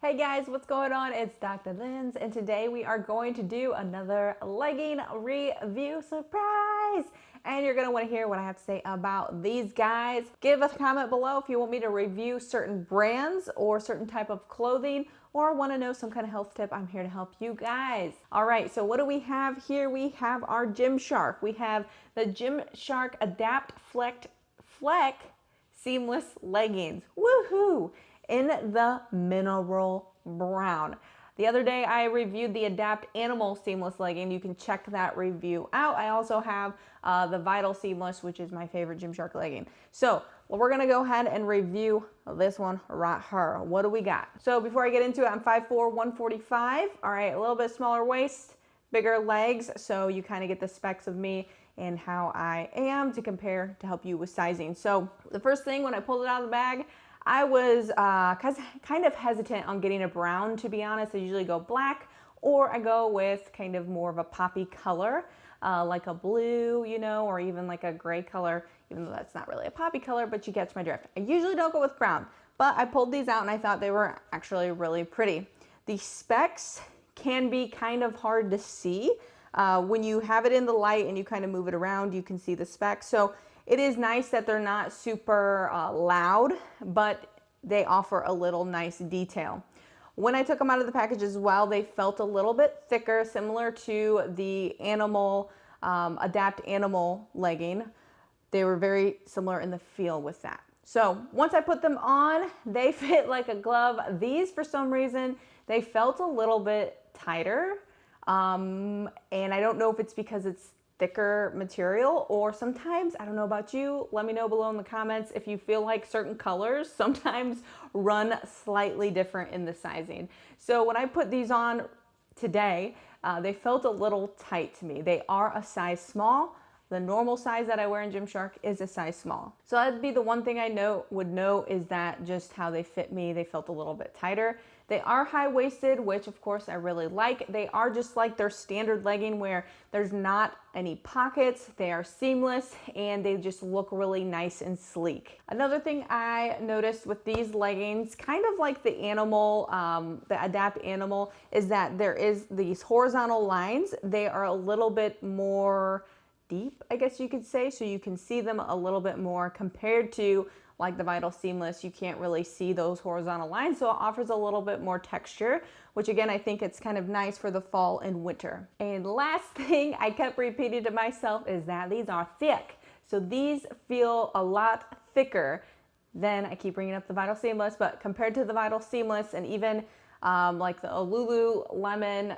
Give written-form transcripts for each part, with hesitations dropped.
Hey guys, what's going on? It's Dr. Linz, and today we are going to do another legging review surprise. And you're going to want to hear what I have to say about these guys. Give us a comment below if you want me to review certain brands or certain type of clothing, or want to know some kind of health tip. I'm here to help you guys. All right, so what do we have here? We have our Gymshark. We have the Gymshark Adapt Fleck seamless leggings. Woohoo! In the mineral brown. The other day I reviewed the Adapt Animal seamless legging. You can check that review out. I also have the Vital seamless, which is my favorite Gymshark legging. So we're gonna go ahead and review this one right here. What do we got? So before I get into it, I'm 5'4", 145. All right, a little bit smaller waist, bigger legs, so you kind of get the specs of me and how I am to compare to help you with sizing. So the first thing when I pulled it out of the bag, I was kind of hesitant on getting a brown, to be honest. I usually go black, or I go with kind of more of a poppy color, like a blue, you know, or even like a gray color, even though that's not really a poppy color, but you catch my drift. I usually don't go with brown, but I pulled these out and I thought they were actually really pretty. The specs can be kind of hard to see. When you have it in the light and you kind of move it around, you can see the specs. So it is nice that they're not super loud, but they offer a little nice detail. When I took them out of the package as well, they felt a little bit thicker, similar to the Adapt Animal legging. They were very similar in the feel with that. So once I put them on, they fit like a glove. These, for some reason, they felt a little bit tighter. And I don't know if it's because it's thicker material, or sometimes, I don't know about you, let me know below in the comments if you feel like certain colors sometimes run slightly different in the sizing. So when I put these on today, they felt a little tight to me. They are a size small. The normal size that I wear in Gymshark is a size small. So that'd be the one thing I would know is that just how they fit me, they felt a little bit tighter. They are high-waisted, which of course I really like. They are just like their standard legging where there's not any pockets, they are seamless, and they just look really nice and sleek. Another thing I noticed with these leggings, kind of like the Adapt Animal, is that there is these horizontal lines. They are a little bit more deep, I guess you could say, so you can see them a little bit more compared to like the Vital Seamless. You can't really see those horizontal lines, so it offers a little bit more texture, which again, I think it's kind of nice for the fall and winter. And last thing I kept repeating to myself is that these are thick. So these feel a lot thicker than, I keep bringing up the Vital Seamless, but compared to the Vital Seamless and even like the Lululemon,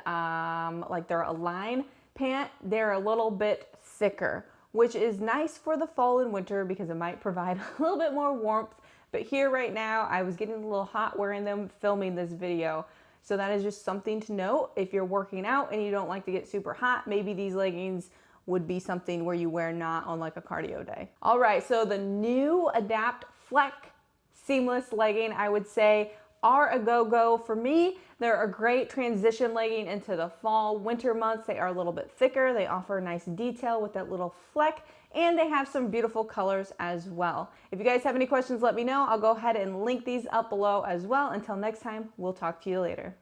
like their Align pant, they're a little bit thicker, which is nice for the fall and winter because it might provide a little bit more warmth. But here right now, I was getting a little hot wearing them, filming this video. So that is just something to note. If you're working out and you don't like to get super hot, maybe these leggings would be something where you wear not on like a cardio day. All right, so the new Adapt Fleck seamless legging, I would say, are a go-go for me. They're a great transition legging into the fall, winter months. They are a little bit thicker. They offer a nice detail with that little fleck, and they have some beautiful colors as well. If you guys have any questions, let me know. I'll go ahead and link these up below as well. Until next time, we'll talk to you later.